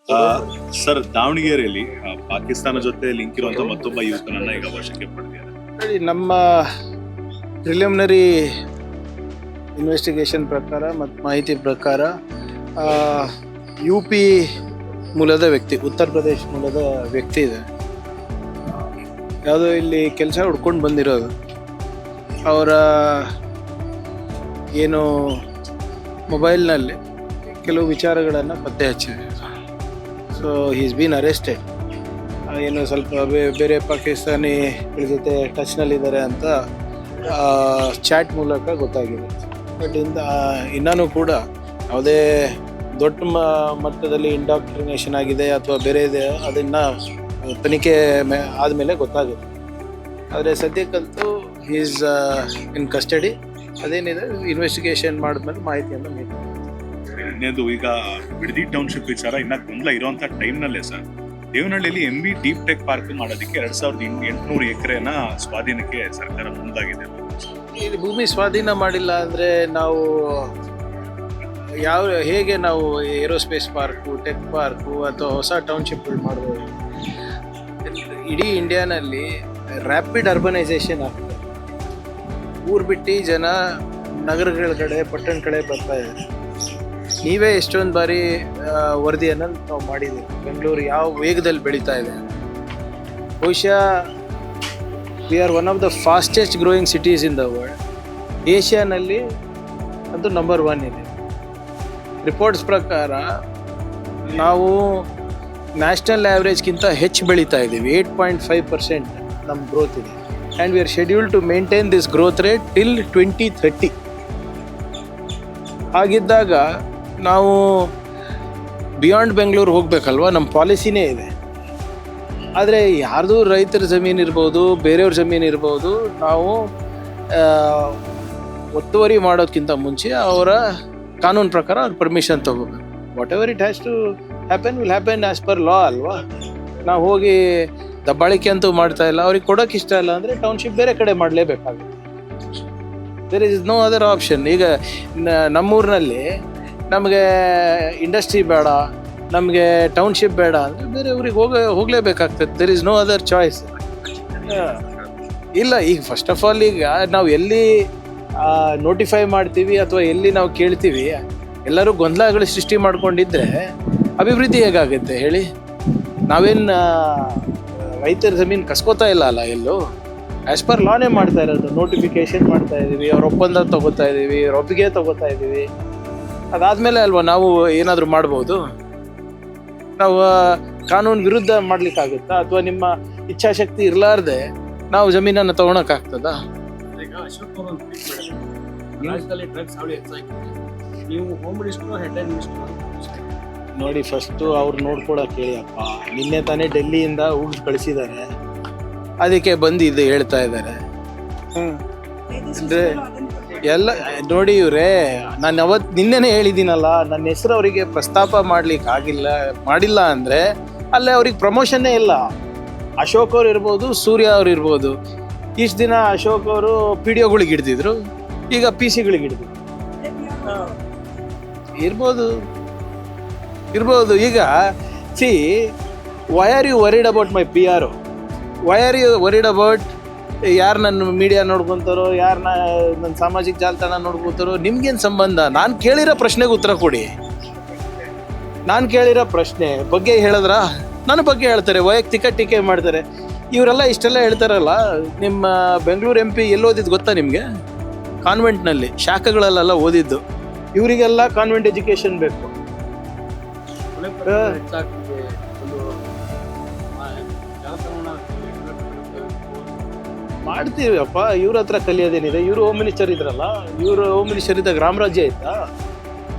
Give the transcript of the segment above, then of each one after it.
Sir, ದಾವಣಗೆರೆಯಲ್ಲಿ ಪಾಕಿಸ್ತಾನ ಜೊತೆ link ಇರುವಂತ ಮತ್ತೊಬ್ಬ ಯುವಕನನ್ನ ಈಗ ವಶಕ್ಕೆ ಪಡೆದಿದ್ದಾರೆ. ನಮ್ಮ ಪ್ರಿಲಿಮಿನರಿ ಇನ್ವೆಸ್ಟಿಗೇಷನ್ ಪ್ರಕಾರ ಮತ್ತು ಮಾಹಿತಿ ಪ್ರಕಾರ UP ಮೂಲದ ವ್ಯಕ್ತಿ, ಉತ್ತರ ಪ್ರದೇಶ ಮೂಲದ ವ್ಯಕ್ತಿ ಇದೆ. ಯಾವುದೋ ಇಲ್ಲಿ ಕೆಲಸ ಹುಡ್ಕೊಂಡು ಬಂದಿರೋದು. ಅವರ ಏನು ಮೊಬೈಲ್ನಲ್ಲಿ ಕೆಲವು ವಿಚಾರಗಳನ್ನು ಪತ್ತೆ ಹಚ್ಚಿದೆ. So is been arrested. ಏನು ಸ್ವಲ್ಪ ಬೇರೆ ಪಾಕಿಸ್ತಾನಿಗಳ ಜೊತೆ ಟಚ್ನಲ್ಲಿದ್ದಾರೆ ಅಂತ ಚಾಟ್ ಮೂಲಕ ಗೊತ್ತಾಗಿದೆ. ಬಟ್ ಇನ್ನೂ ಕೂಡ ಯಾವುದೇ ದೊಡ್ಡ ಮಟ್ಟದಲ್ಲಿ ಇಂಡಾಕ್ಟ್ರಿನೇಷನ್ ಆಗಿದೆ ಅಥವಾ ಬೇರೆ ಇದೆ, ಅದನ್ನು ತನಿಖೆ ಆದಮೇಲೆ ಗೊತ್ತಾಗುತ್ತೆ. ಆದರೆ ಸದ್ಯಕ್ಕಂತೂ ಈಸ್ ಇನ್ ಕಸ್ಟಡಿ. ಅದೇನಿದೆ ಇನ್ವೆಸ್ಟಿಗೇಷನ್ ಮಾಡಿದ್ಮೇಲೆ ಮಾಹಿತಿಯನ್ನು ನೀಡ್ತಾರೆ. ಇನ್ನೇದು ಈಗ ಬಿಡದಿ ಟೌನ್ಶಿಪ್ ವಿಚಾರ ಇನ್ನ ಗೊಂದಲ ಇರುವಂತ ಟೈಮ್ನಲ್ಲೇ ಸರ್, ದೇವನಹಳ್ಳಿಯಲ್ಲಿ MB ಡೀಪ್ ಟೆಕ್ ಪಾರ್ಕ್ ಮಾಡೋದಕ್ಕೆ 2800 ಎಕರೆನ ಸ್ವಾಧೀನಕ್ಕೆ ಸರ್ಕಾರ ಮುಂದಾಗಿದೆ. ಇಲ್ಲಿ ಭೂಮಿ ಸ್ವಾಧೀನ ಮಾಡಿಲ್ಲ ಅಂದರೆ ನಾವು ಹೇಗೆ ನಾವು ಏರೋಸ್ಪೇಸ್ ಪಾರ್ಕು, ಟೆಕ್ ಪಾರ್ಕು ಅಥವಾ ಹೊಸ ಟೌನ್ಶಿಪ್ಗಳು ಮಾಡ್ಬೋದು? ಇಡೀ ಇಂಡಿಯಾನಲ್ಲಿ ರ್ಯಾಪಿಡ್ ಅರ್ಬನೈಸೇಷನ್ ಆಗ್ತದೆ. ಊರು ಬಿಟ್ಟು ಜನ ನಗರಗಳ ಕಡೆ, ಪಟ್ಟಣ ಕಡೆ ಬರ್ತಾ ಇದ್ದಾರೆ. ನೀವೇ ಎಷ್ಟೊಂದು ಬಾರಿ ವರದಿಯನ್ನು ನಾವು ಮಾಡಿದ್ದೀವಿ, ಬೆಂಗಳೂರು ಯಾವ ವೇಗದಲ್ಲಿ ಬೆಳೀತಾ ಇದೆ. ಬಹುಶಃ we are one of the fastest growing cities in the world. ಏಷ್ಯಾನಲ್ಲಿ ಅದು ನಂಬರ್ 1 ಇದೆ. ರಿಪೋರ್ಟ್ಸ್ ಪ್ರಕಾರ ನಾವು ನ್ಯಾಷನಲ್ ಆ್ಯಾವ್ರೇಜ್ಗಿಂತ ಹೆಚ್ಚು ಬೆಳೀತಾ ಇದ್ದೀವಿ. 8.5% ನಮ್ಮ ಗ್ರೋತ್ ಇದೆ. And we are scheduled to maintain this growth rate till 2030. ಹಾಗಿದ್ದಾಗ ನಾವು ಬಿಯಾಂಡ್ ಬೆಂಗಳೂರು ಹೋಗಬೇಕಲ್ವ? ನಮ್ಮ ಪಾಲಿಸಿನೇ ಇದೆ. ಆದರೆ ಯಾರ್ದು ರೈತರ ಜಮೀನು ಇರ್ಬೋದು, ಬೇರೆಯವ್ರ ಜಮೀನು ಇರ್ಬೋದು, ನಾವು ಒತ್ತುವರಿ ಮಾಡೋದಕ್ಕಿಂತ ಮುಂಚೆ ಅವರ ಕಾನೂನು ಪ್ರಕಾರ ಅವ್ರ ಪರ್ಮಿಷನ್ ತೊಗೋಬೇಕು. Whatever it has to happen will happen as per law ಅಲ್ವಾ? ನಾವು ಹೋಗಿ ದಬ್ಬಾಳಿಕೆ ಅಂತೂ ಮಾಡ್ತಾ ಇಲ್ಲ. ಅವ್ರಿಗೆ ಕೊಡೋಕೆ ಇಷ್ಟ ಇಲ್ಲ ಅಂದರೆ ಟೌನ್ಶಿಪ್ ಬೇರೆ ಕಡೆ ಮಾಡಲೇಬೇಕಾಗುತ್ತೆ. There is no other option. ಈಗ ನಮ್ಮೂರಿನಲ್ಲಿ ನಮಗೆ ಇಂಡಸ್ಟ್ರಿ ಬೇಡ, ನಮಗೆ ಟೌನ್ಶಿಪ್ ಬೇಡ ಅಂದರೆ ಬೇರೆ ಊರಿಗೆ ಹೋಗಲೇಬೇಕಾಗ್ತದೆ. There is no other choice. ಇಲ್ಲ, ಈಗ ಫಸ್ಟ್ ಆಫ್ ಆಲ್ ಈಗ ನಾವು ಎಲ್ಲಿ ನೋಟಿಫೈ ಮಾಡ್ತೀವಿ ಅಥವಾ ಎಲ್ಲಿ ನಾವು ಕೇಳ್ತೀವಿ, ಎಲ್ಲರೂ ಗೊಂದಲಗಳು ಸೃಷ್ಟಿ ಮಾಡ್ಕೊಂಡಿದ್ರೆ ಅಭಿವೃದ್ಧಿ ಹೇಗಾಗುತ್ತೆ ಹೇಳಿ? ನಾವೇನು ರೈತರ ಜಮೀನು ಕಸ್ಕೋತಾ ಇಲ್ಲ ಅಲ್ಲ ಎಲ್ಲೂ. ಆ್ಯಸ್ ಪರ್ ಲಾನೇ ಮಾಡ್ತಾ ಇರೋದು. ನೋಟಿಫಿಕೇಶನ್ ಮಾಡ್ತಾ ಇದ್ದೀವಿ, ಅವ್ರ ಒಪ್ಪಂದ ತೊಗೋತಾ ಇದ್ದೀವಿ, ಅವ್ರ ಒಪ್ಪಿಗೆ ತೊಗೋತಾ ಇದ್ದೀವಿ. ಅದಾದಮೇಲೆ ಅಲ್ವಾ ನಾವು ಏನಾದರೂ ಮಾಡ್ಬೋದು? ನಾವು ಕಾನೂನು ವಿರುದ್ಧ ಮಾಡ್ಲಿಕ್ಕಾಗುತ್ತಾ? ಅಥವಾ ನಿಮ್ಮ ಇಚ್ಛಾಶಕ್ತಿ ಇರಲಾರ್ದೆ ನಾವು ಜಮೀನನ್ನು ತೊಗೊಳಕ್ಕಾಗ್ತದಾ? ಈಗ ಅಶೋಕ್ ಅವರು ರಾಜ್ಯದಲ್ಲಿ ಡ್ರಗ್ಸ್ ಹಾವಳಿ ಹೆಚ್ಚಾಗಿದೆ. ನೀವು ಹೋಮ್ ಮಿನಿಸ್ಟರ್, ಹೆಡ್ ಮಿನಿಸ್ಟರ್ ನೋಡಿ, ಫಸ್ಟು ಅವ್ರು ನೋಡ್ಕೊಳಕ್ಕೆ ಹೇಳಿ ಅಪ್ಪ. ನಿನ್ನೆ ತಾನೇ ಡೆಲ್ಲಿಯಿಂದ ಊಟ ಕಳಿಸಿದ್ದಾರೆ, ಅದಕ್ಕೆ ಬಂದು ಇದು ಹೇಳ್ತಾ ಇದ್ದಾರೆ. ಅಂದರೆ ಎಲ್ಲ ನೋಡಿ ಇವರೇ, ನಾನು ನಿನ್ನೆನೇ ಹೇಳಿದ್ದೀನಲ್ಲ, ನನ್ನ ಹೆಸರು ಅವರಿಗೆ ಪ್ರಸ್ತಾಪ ಮಾಡಿಲ್ಲ ಅಂದರೆ ಅಲ್ಲೇ ಅವ್ರಿಗೆ ಪ್ರಮೋಷನ್ನೇ ಇಲ್ಲ. ಅಶೋಕ್ ಅವ್ರು ಇರ್ಬೋದು, ಸೂರ್ಯ ಅವ್ರು ಇರ್ಬೋದು. ಇಷ್ಟು ದಿನ ಅಶೋಕ್ ಅವರು PDOಗಳಿಗೆ ಹಿಡ್ದಿದ್ರು, ಈಗ PC ಗಳಿಗೆ ಹಿಡಿದ್ರು. ಇರ್ಬೋದು. ಈಗ see, why are you worried about my PR? Why are you worried about ಯಾರು ನನ್ನ ಮೀಡಿಯಾ ನೋಡ್ಕೊತಾರೋ, ಯಾರು ನನ್ನ ಸಾಮಾಜಿಕ ಜಾಲತಾಣ ನೋಡ್ಕೊತಾರೋ? ನಿಮ್ಗೇನು ಸಂಬಂಧ? ನಾನು ಕೇಳಿರೋ ಪ್ರಶ್ನೆಗೆ ಉತ್ತರ ಕೊಡಿ. ನಾನು ಕೇಳಿರೋ ಪ್ರಶ್ನೆ ಬಗ್ಗೆ ಹೇಳಿದ್ರ ನನ್ನ ಬಗ್ಗೆ ಹೇಳ್ತಾರೆ, ವೈಯಕ್ತಿಕ ಟೀಕೆ ಮಾಡ್ತಾರೆ. ಇವರೆಲ್ಲ ಇಷ್ಟೆಲ್ಲ ಹೇಳ್ತಾರಲ್ಲ. ನಿಮ್ಮ ಬೆಂಗಳೂರು MP ಎಲ್ಲಿ ಓದಿದ್ದು ಗೊತ್ತಾ ನಿಮಗೆ? ಕಾನ್ವೆಂಟ್ನಲ್ಲಿ, ಶಾಖಗಳಲ್ಲೆಲ್ಲ ಓದಿದ್ದು. ಇವರಿಗೆಲ್ಲ ಕಾನ್ವೆಂಟ್ ಎಜುಕೇಷನ್ ಬೇಕು. ಮಾಡ್ತೀವಿ ಅಪ್ಪ, ಇವ್ರ ಹತ್ರ ಕಲಿಯೋದೇನಿದೆ? ಇವರು ಹೋಮ್ ಮಿನಿಸ್ಟರ್ ಇದ್ರಲ್ಲ, ಇವರು ಹೋಮ್ ಮಿನಿಸ್ಟರ್ ಇದ್ದಾಗ ರಾಮರಾಜ್ಯ ಇತ್ತಾ?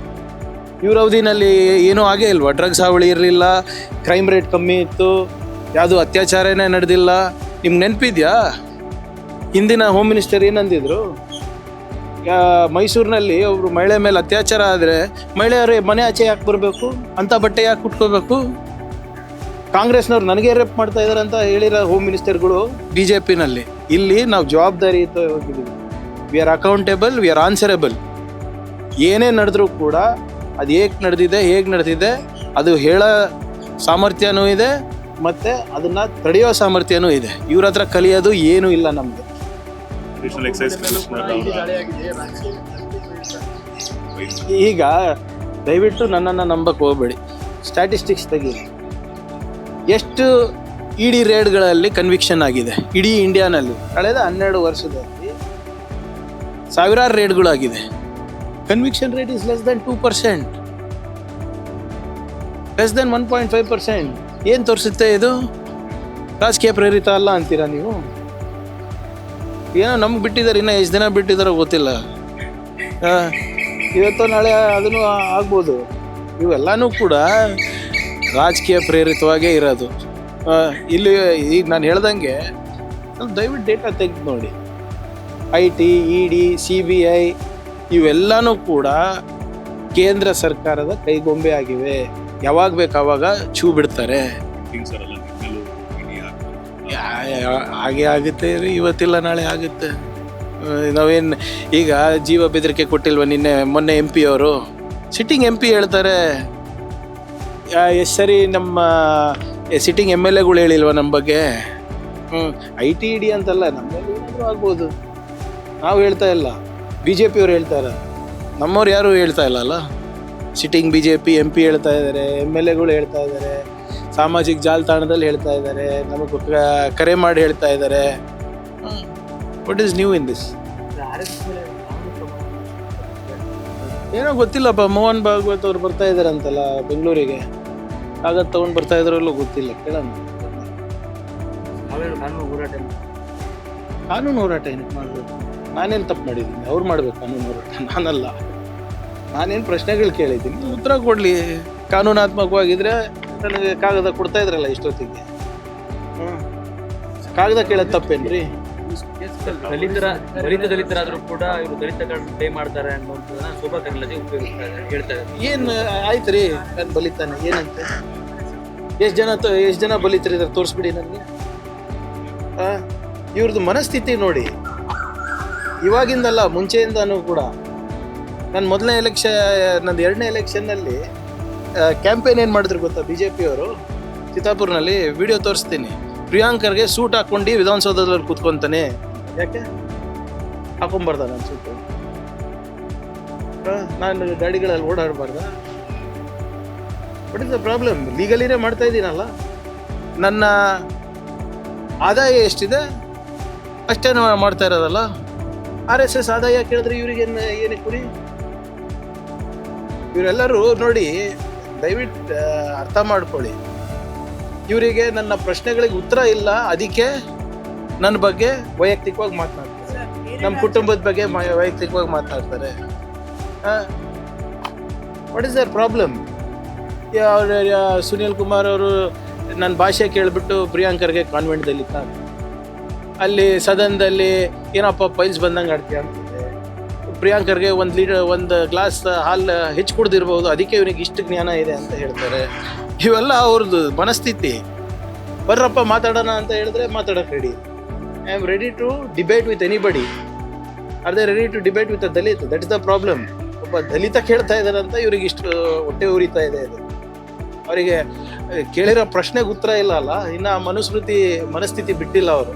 ಇವ್ರ ಅವಧಿನಲ್ಲಿ ಏನೂ ಆಗೇ ಇಲ್ವಾ? ಡ್ರಗ್ಸ್ ಹಾವಳಿ ಇರಲಿಲ್ಲ, ಕ್ರೈಮ್ ರೇಟ್ ಕಮ್ಮಿ ಇತ್ತು, ಯಾವುದು ಅತ್ಯಾಚಾರನೇ ನಡೆದಿಲ್ಲ. ನಿಮ್ಗೆ ನೆನಪಿದ್ಯಾ ಹಿಂದಿನ ಹೋಮ್ ಮಿನಿಸ್ಟರ್ ಏನಂದಿದ್ರು? ಮೈಸೂರಿನಲ್ಲಿ ಒಬ್ರು ಮಹಿಳೆ ಮೇಲೆ ಅತ್ಯಾಚಾರ ಆದರೆ ಮಹಿಳೆಯರೇ ಮನೆ ಆಚೆ ಯಾಕೆ ಬರಬೇಕು, ಅಂಥ ಬಟ್ಟೆ ಯಾಕೆ ಉಟ್ಕೋಬೇಕು? ಕಾಂಗ್ರೆಸ್ನವ್ರು ನನಗೆ ರೇಪ್ ಮಾಡ್ತಾ ಇದ್ದಾರೆ ಅಂತ ಹೇಳಿರೋ ಹೋಮ್ ಮಿನಿಸ್ಟರ್ಗಳು BJPನಲ್ಲಿ. ಇಲ್ಲಿ ನಾವು ಜವಾಬ್ದಾರಿಯುತ ಹೋಗಿದ್ದೀವಿ. We are accountable, we are answerable. ಏನೇ ನಡೆದ್ರೂ ಕೂಡ ಅದು ಹೇಗೆ ನಡೆದಿದೆ ಅದು ಸಾಮರ್ಥ್ಯನೂ ಇದೆ ಮತ್ತು ಅದನ್ನು ತಡೆಯೋ ಸಾಮರ್ಥ್ಯನೂ ಇದೆ. ಇವ್ರ ಹತ್ರ ಕಲಿಯೋದು ಏನೂ ಇಲ್ಲ ನಮಗೆ. ಅಡಿಷನಲ್ ಎಕ್ಸೈಸ್ ಕಮಿಷನರ್ ಈಗ ದಯವಿಟ್ಟು ನನ್ನನ್ನು ನಂಬಕ್ಕೆ ಹೋಗ್ಬೇಡಿ, ಸ್ಟ್ಯಾಟಿಸ್ಟಿಕ್ಸ್ ತೆಗೀರಿ. ಎಷ್ಟು ಇಡಿ ರೇಡ್ಗಳಲ್ಲಿ ಕನ್ವಿಕ್ಷನ್ ಆಗಿದೆ ಇಡೀ ಇಂಡಿಯಾನಲ್ಲಿ ಕಳೆದ 12 ವರ್ಷದಲ್ಲಿ? ಸಾವಿರಾರು ರೇಡ್ಗಳಾಗಿದೆ. Conviction rate is less than 2%, less than 1.5%. ಏನು ತೋರಿಸುತ್ತೆ ಇದು? ರಾಜಕೀಯ ಪ್ರೇರಿತ ಅಲ್ಲ ಅಂತೀರಾ ನೀವು? ಏನೋ ನಮ್ಗೆ ಬಿಟ್ಟಿದ್ದಾರೆ, ಇನ್ನೂ ಎಷ್ಟು ದಿನ ಬಿಟ್ಟಿದ್ದಾರೋ ಗೊತ್ತಿಲ್ಲ. ಇವತ್ತು ನಾಳೆ ಅದನ್ನು ಆಗ್ಬೋದು. ಇವೆಲ್ಲನೂ ಕೂಡ ರಾಜಕೀಯ ಪ್ರೇರಿತವಾಗೇ ಇರೋದು. ಇಲ್ಲಿ ಈಗ ನಾನು ಹೇಳ್ದಂಗೆ ಸ್ವಲ್ಪ ದಯವಿಟ್ಟು ಡೇಟಾ ತೆಗೆದು ನೋಡಿ. IT, ED, CBI ಇವೆಲ್ಲನೂ ಕೂಡ ಕೇಂದ್ರ ಸರ್ಕಾರದ ಕೈಗೊಂಬೆ ಆಗಿವೆ. ಯಾವಾಗ ಬೇಕಾವಾಗ ಛೂ ಬಿಡ್ತಾರೆ. ಸರ್ ಎಲ್ಲ ನಿಮ್ಮೆಲ್ಲೂ ಹಾಗೆ ಆಗುತ್ತೆ ರೀ, ಇವತ್ತಿಲ್ಲ ನಾಳೆ ಆಗುತ್ತೆ. ನಾವೇನು ಈಗ ಜೀವ ಬೆದರಿಕೆ ಕೊಟ್ಟಿಲ್ವ? ಮೊನ್ನೆ MP ಅವರು ಸಿಟ್ಟಿಂಗ್ MP ಹೇಳ್ತಾರೆ, ಎಷ್ಟು ಸರಿ ನಮ್ಮ ಸಿಟ್ಟಿಂಗ್ MLAಗಳು ಹೇಳಿಲ್ವ ನಮ್ಮ ಬಗ್ಗೆ? IT, ED ಅಂತಲ್ಲ, ನಮ್ಮಲ್ಲಿ ಏನಾದರೂ ಆಗ್ಬೋದು. ನಾವು ಹೇಳ್ತಾ ಇಲ್ಲ, BJP ಅವ್ರು ಹೇಳ್ತಾರೆ, ನಮ್ಮವ್ರು ಯಾರು ಹೇಳ್ತಾ ಇಲ್ಲಲ್ಲ. ಸಿಟ್ಟಿಂಗ್ BJP MP ಹೇಳ್ತಾ ಇದ್ದಾರೆ, MLAಗಳು ಹೇಳ್ತಾ ಇದ್ದಾರೆ, ಸಾಮಾಜಿಕ ಜಾಲತಾಣದಲ್ಲಿ ಹೇಳ್ತಾ ಇದ್ದಾರೆ, ನಮಗೆ ಕರೆ ಮಾಡಿ ಹೇಳ್ತಾ ಇದ್ದಾರೆ. What is new in this? ಏನೋ ಗೊತ್ತಿಲ್ಲಪ್ಪ. ಮೋಹನ್ ಭಾಗವತ್ ಅವ್ರು ಬರ್ತಾ ಇದ್ದಾರೆ ಅಂತಲ್ಲ ಬೆಂಗಳೂರಿಗೆ, ಕಾಗದ ತಗೊಂಡು ಬರ್ತಾ ಇದ್ರಲ್ಲೂ ಗೊತ್ತಿಲ್ಲ, ಕೇಳೋಣ. ಕಾನೂನು ಹೋರಾಟ ಏನಕ್ಕೆ ಮಾಡಬೇಕು? ನಾನೇನು ತಪ್ಪು ಮಾಡಿದ್ದೀನಿ? ಅವ್ರು ಮಾಡ್ಬೇಕು ಕಾನೂನು ಹೋರಾಟ, ನಾನಲ್ಲ. ನಾನೇನು ಪ್ರಶ್ನೆಗಳು ಕೇಳಿದ್ದೀನಿ, ಉತ್ತರ ಕೊಡಲಿ. ಕಾನೂನಾತ್ಮಕವಾಗಿದ್ರೆ ನನಗೆ ಕಾಗದ ಕೊಡ್ತಾ ಇದ್ರಲ್ಲ ಇಷ್ಟೊತ್ತಿಗೆ. ಕಾಗದ ಕೇಳೋದು ತಪ್ಪೇನ್ರಿ? ದಲಿತರಾದ್ರೂ ಕೂಡ ಇವರು ದಲಿತ ಕಾರ್ಡ್ ಪೇ ಮಾಡ್ತಾರೆ ಅನ್ನೋದನ್ನ ಶೋಭಾ ಕರಂದ್ಲಾಜೆ ಉಪಯೋಗಿಸ್ತಾರೆ, ಹೇಳ್ತಾರೆ. ಏನು ಆಯ್ತು ರೀ, ನಾನು ಬಲಿತಾನೆ ಏನಂತೆ? ಎಷ್ಟು ಜನ ಬಲಿತರಿದ್ದಾರೆ ತೋರಿಸ್ಬಿಡಿ ನನಗೆ. ಇವ್ರದ್ದು ಮನಸ್ಥಿತಿ ನೋಡಿ, ಇವಾಗಿಂದಲ್ಲ ಮುಂಚೆಯಿಂದನೂ ಕೂಡ. ನನ್ನ ಮೊದಲನೇ ನಂದು 2ನೇ ಎಲೆಕ್ಷನ್ನಲ್ಲಿ ಕ್ಯಾಂಪೇನ್ ಏನು ಮಾಡಿದ್ರು ಗೊತ್ತಾ BJP ಅವರು? ಚಿತ್ತಾಪುರ್ನಲ್ಲಿ ವಿಡಿಯೋ ತೋರಿಸ್ತೀನಿ. ಪ್ರಿಯಾಂಕರ್ಗೆ ಸೂಟ್ ಹಾಕ್ಕೊಂಡು ವಿಧಾನಸೌಧದಲ್ಲಿ ಕೂತ್ಕೊಂತಾನೆ. ಯಾಕೆ ಹಾಕೊಂಬಾರ್ದ ನಾನು ಸೂಟು? ನಾನು ಗಾಡಿಗಳಲ್ಲಿ ಓಡಾಡಬಾರ್ದ? What is the problem? ಲೀಗಲಿನೇ ಮಾಡ್ತಾ ಇದ್ದೀನಲ್ಲ. ನನ್ನ ಆದಾಯ ಎಷ್ಟಿದೆ ಅಷ್ಟೇ ಮಾಡ್ತಾ ಇರೋದಲ್ಲ. RSS ಆದಾಯ ಕೇಳಿದ್ರೆ ಇವ್ರಿಗೆ ಏನಕ್ಕೆ ಕುರಿ? ಇವರೆಲ್ಲರೂ ನೋಡಿ, ದಯವಿಟ್ಟು ಅರ್ಥ ಮಾಡ್ಕೊಳ್ಳಿ. ಇವರಿಗೆ ನನ್ನ ಪ್ರಶ್ನೆಗಳಿಗೆ ಉತ್ತರ ಇಲ್ಲ, ಅದಕ್ಕೆ ನನ್ನ ಬಗ್ಗೆ ವೈಯಕ್ತಿಕವಾಗಿ ಮಾತನಾಡ್ತಾರೆ, ನಮ್ಮ ಕುಟುಂಬದ ಬಗ್ಗೆ ವೈಯಕ್ತಿಕವಾಗಿ ಮಾತನಾಡ್ತಾರೆ. What is their problem? Sunil Kumar ಅವರು ನನ್ನ ಭಾಷೆ ಕೇಳಿಬಿಟ್ಟು ಪ್ರಿಯಾಂಕರ್ಗೆ ಕಾನ್ವೆಂಟ್ದಲ್ಲಿ ಇರ್ತಾರೆ. ಅಲ್ಲಿ ಸದನದಲ್ಲಿ ಏನಪ್ಪ ಫೈಲ್ಸ್ ಬಂದಂಗೆ ಆಡ್ತೀಯ ಅಂತಿದೆ. ಪ್ರಿಯಾಂಕರ್ಗೆ ಒಂದು ಗ್ಲಾಸ್ ಹಾಲು ಹೆಚ್ಚು ಕುಡ್ದಿರ್ಬೋದು, ಅದಕ್ಕೆ ಇವನಿಗೆ ಇಷ್ಟು ಜ್ಞಾನ ಇದೆ ಅಂತ ಹೇಳ್ತಾರೆ. ಇವೆಲ್ಲ ಅವ್ರದ್ದು ಮನಸ್ಥಿತಿ. ಬರ್ರಪ್ಪ ಮಾತಾಡೋಣ ಅಂತ ಹೇಳಿದ್ರೆ ಮಾತಾಡೋಕೆ ready. I am ready to debate with anybody. Are they ready to debate with a Dalit? That is the problem. ಒಬ್ಬ ದಲಿತ ಕೇಳ್ತಾ ಇದ್ದಾರೆ ಅಂತ ಇವ್ರಿಗೆ ಇಷ್ಟು ಹೊಟ್ಟೆ ಉರಿತಾ ಇದೆ. ಇದು ಅವರಿಗೆ ಕೇಳಿರೋ ಪ್ರಶ್ನೆಗೆ ಉತ್ತರ ಇಲ್ಲ ಅಲ್ಲ, ಇನ್ನು ಮನುಸ್ಮೃತಿ ಮನಸ್ಥಿತಿ ಬಿಟ್ಟಿಲ್ಲ ಅವರು.